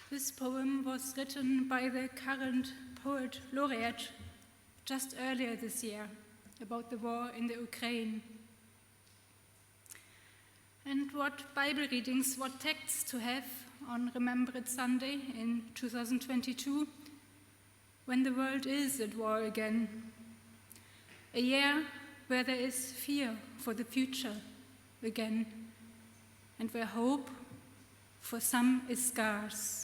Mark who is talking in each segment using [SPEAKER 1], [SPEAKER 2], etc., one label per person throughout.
[SPEAKER 1] This poem was written by the current poet laureate just earlier this year about the war in the Ukraine. And what Bible readings, what texts to have on Remembrance Sunday in 2022, when the world is at war again. A year where there is fear for the future again, and where hope for some is scarce.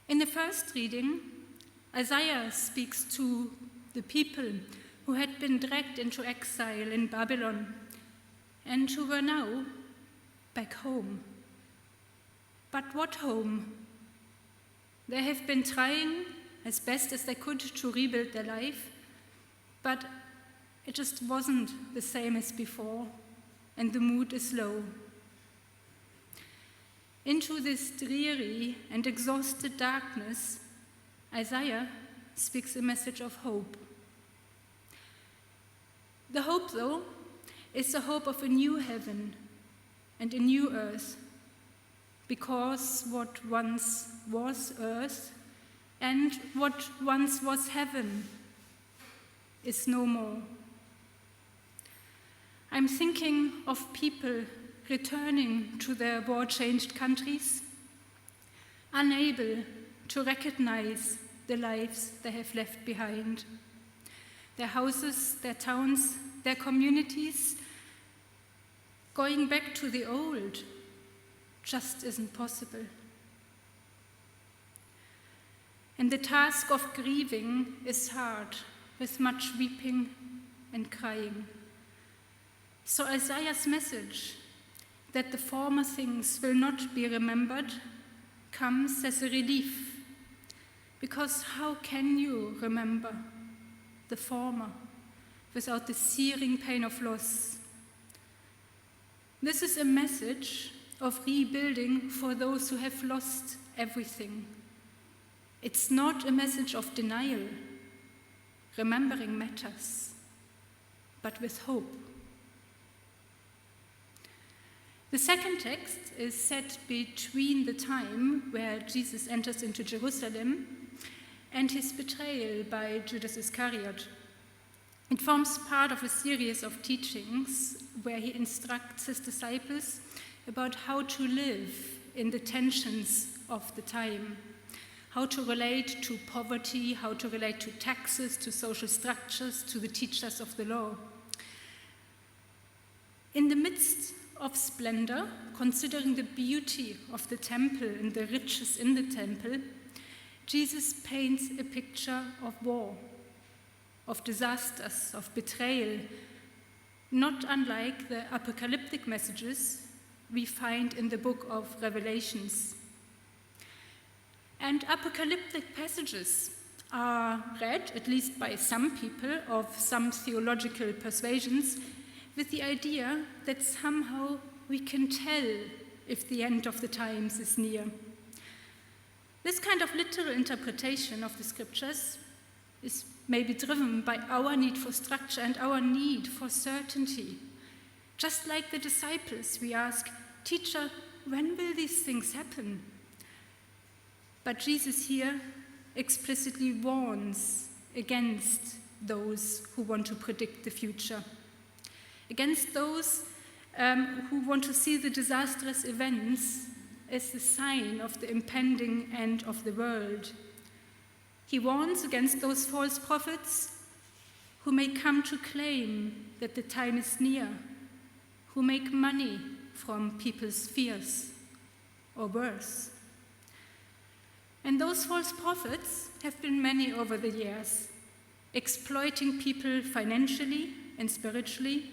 [SPEAKER 1] In the first reading, Isaiah speaks to the people who had been dragged into exile in Babylon and who were now back home. But what home? They have been trying as best as they could to rebuild their life, but it just wasn't the same as before, and the mood is low. Into this dreary and exhausted darkness, Isaiah speaks a message of hope. The hope, though, is the hope of a new heaven and a new earth, because what once was earth and what once was heaven is no more. I'm thinking of people returning to their war-changed countries, unable to recognize the lives they have left behind. Their houses, their towns, their communities, going back to the old just isn't possible. And the task of grieving is hard, with much weeping and crying. So Isaiah's message that the former things will not be remembered comes as a relief, because how can you remember the former without the searing pain of loss? This is a message of rebuilding for those who have lost everything. It's not a message of denial. Remembering matters, but with hope. The second text is set between the time where Jesus enters into Jerusalem and his betrayal by Judas Iscariot. It forms part of a series of teachings where he instructs his disciples about how to live in the tensions of the time, how to relate to poverty, how to relate to taxes, to social structures, to the teachers of the law. In the midst of splendor, considering the beauty of the temple and the riches in the temple, Jesus paints a picture of war, of disasters, of betrayal, not unlike the apocalyptic messages we find in the book of Revelations. And apocalyptic passages are read, at least by some people of some theological persuasions, with the idea that somehow we can tell if the end of the times is near. This kind of literal interpretation of the scriptures is maybe driven by our need for structure and our need for certainty. Just like the disciples, we ask, "Teacher, when will these things happen?" But Jesus here explicitly warns against those who want to predict the future, against those who want to see the disastrous events as the sign of the impending end of the world. He warns against those false prophets who may come to claim that the time is near, who make money from people's fears, or worse. And those false prophets have been many over the years, exploiting people financially and spiritually,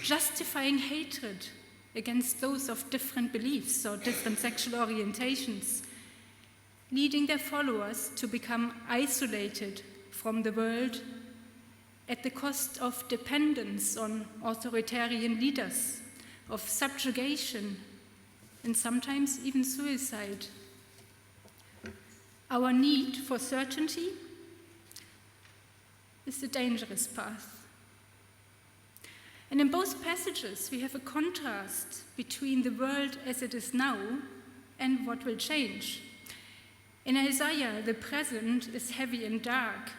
[SPEAKER 1] justifying hatred against those of different beliefs or different sexual orientations, leading their followers to become isolated from the world at the cost of dependence on authoritarian leaders, of subjugation, and sometimes even suicide. Our need for certainty is a dangerous path. And in both passages, we have a contrast between the world as it is now and what will change. In Isaiah, the present is heavy and dark,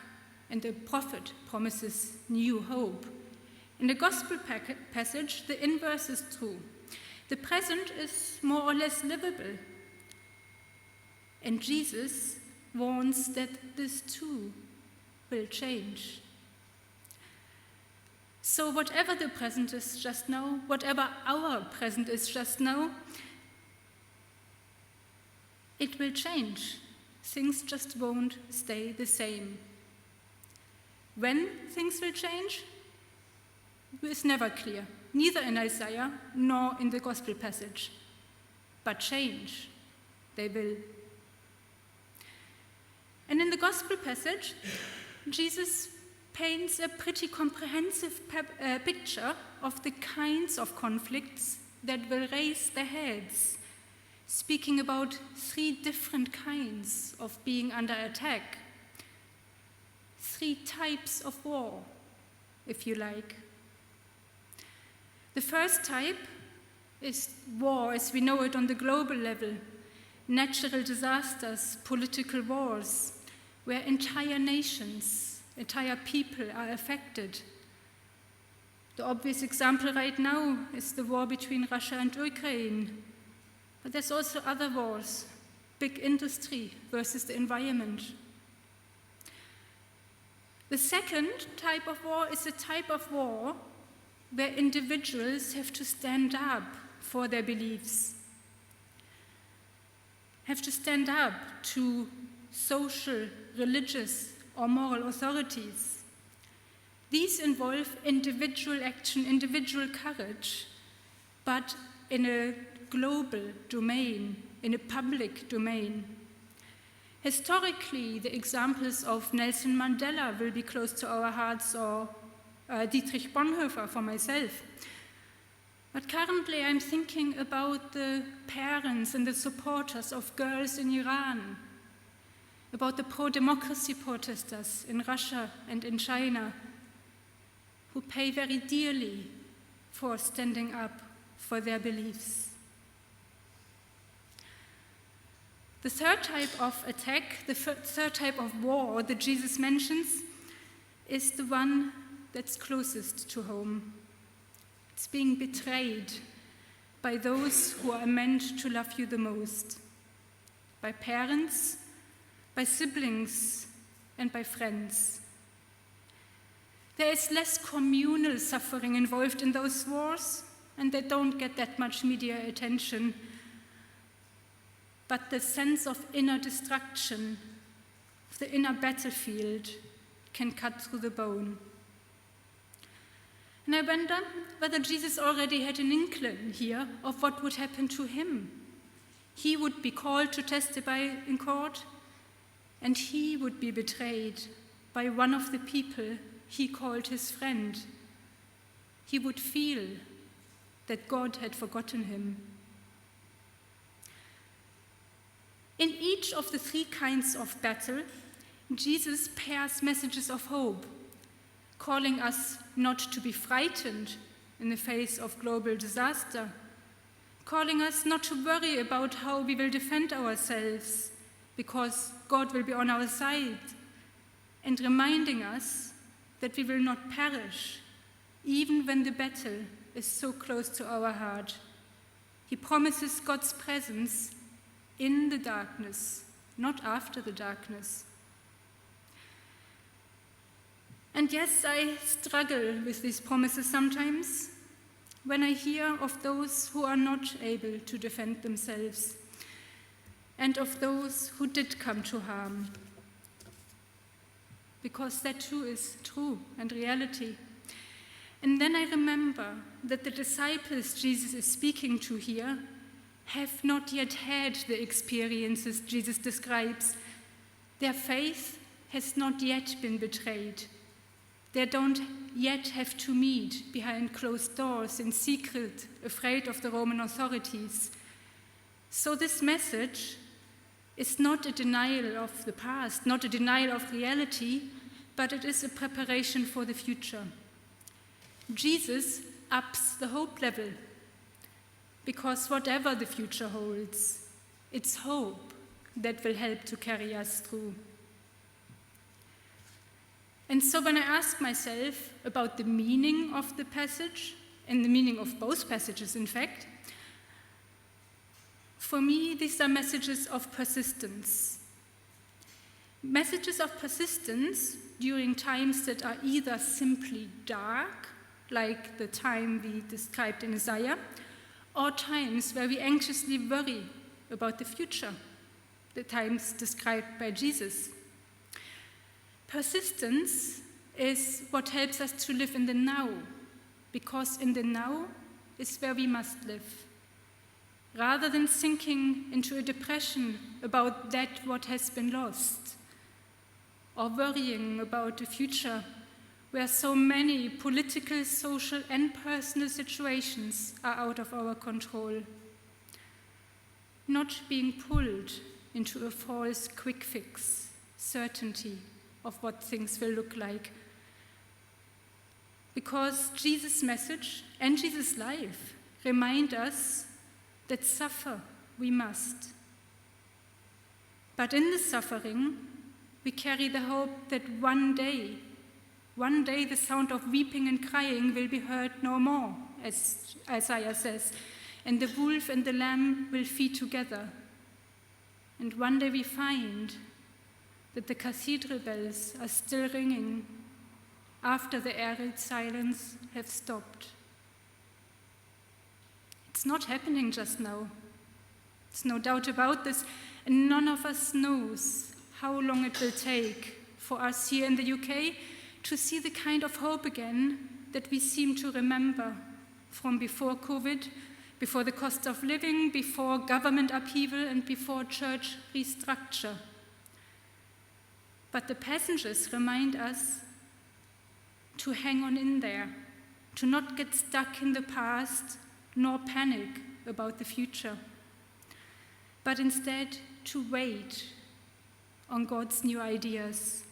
[SPEAKER 1] and the prophet promises new hope. In the gospel passage, the inverse is true. The present is more or less livable, and Jesus warns that this too will change. So whatever the present is just now, whatever our present is just now, it will change. Things just won't stay the same. When things will change is never clear, neither in Isaiah nor in the gospel passage. But change, they will. And in the gospel passage, Jesus paints a pretty comprehensive picture of the kinds of conflicts that will raise their heads, speaking about 3 different kinds of being under attack, 3 types of war, if you like. The first type is war as we know it on the global level, natural disasters, political wars, where entire nations, entire people are affected. The obvious example right now is the war between Russia and Ukraine. But there's also other wars, big industry versus the environment. The second type of war is a type of war where individuals have to stand up for their beliefs, have to stand up to social, religious, or moral authorities. These involve individual action, individual courage, but in a global domain, in a public domain. Historically, the examples of Nelson Mandela will be close to our hearts, or Dietrich Bonhoeffer for myself. But currently I'm thinking about the parents and the supporters of girls in Iran, about the pro-democracy protesters in Russia and in China, who pay very dearly for standing up for their beliefs. The third type of attack, the third type of war that Jesus mentions, is the one that's closest to home. It's being betrayed by those who are meant to love you the most, by parents, by siblings, and by friends. There is less communal suffering involved in those wars, and they don't get that much media attention. But the sense of inner destruction, of the inner battlefield, can cut through the bone. And I wonder whether Jesus already had an inkling here of what would happen to him. He would be called to testify in court, and he would be betrayed by one of the people he called his friend. He would feel that God had forgotten him. In each of the 3 kinds of battle, Jesus pairs messages of hope, calling us not to be frightened in the face of global disaster, calling us not to worry about how we will defend ourselves, because God will be on our side, and reminding us that we will not perish, even when the battle is so close to our heart. He promises God's presence in the darkness, not after the darkness. And yes, I struggle with these promises sometimes when I hear of those who are not able to defend themselves and of those who did come to harm, because that too is true and reality. And then I remember that the disciples Jesus is speaking to here have not yet had the experiences Jesus describes. Their faith has not yet been betrayed. They don't yet have to meet behind closed doors in secret, afraid of the Roman authorities. So this message is not a denial of the past, not a denial of reality, but it is a preparation for the future. Jesus ups the hope level, because whatever the future holds, It's hope that will help to carry us through. And so when I ask myself about the meaning of the passage, and the meaning of both passages, in fact, for me, these are messages of persistence. Messages of persistence during times that are either simply dark, like the time we described in Isaiah, or times where we anxiously worry about the future, the times described by Jesus. Persistence is what helps us to live in the now, because in the now is where we must live. Rather than sinking into a depression about that what has been lost, or worrying about a future where so many political, social, and personal situations are out of our control. Not being pulled into a false quick fix certainty of what things will look like. Because Jesus' message and Jesus' life remind us that suffer we must. But in the suffering, we carry the hope that one day the sound of weeping and crying will be heard no more, as Isaiah says, and the wolf and the lamb will feed together. And one day we find that the cathedral bells are still ringing after the arid silence have stopped. It's not happening just now. There's no doubt about this, and none of us knows how long it will take for us here in the UK to see the kind of hope again that we seem to remember from before COVID, before the cost of living, before government upheaval, and before church restructure. But the passages remind us to hang on in there, to not get stuck in the past, nor panic about the future, but instead to wait on God's new ideas.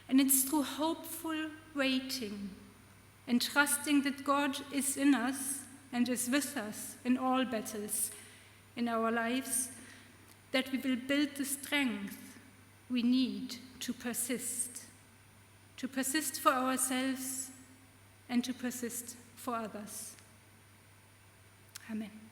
[SPEAKER 1] And it's through hopeful waiting and trusting that God is in us and is with us in all battles in our lives that we will build the strength we need to persist for ourselves and to persist for others. Amen.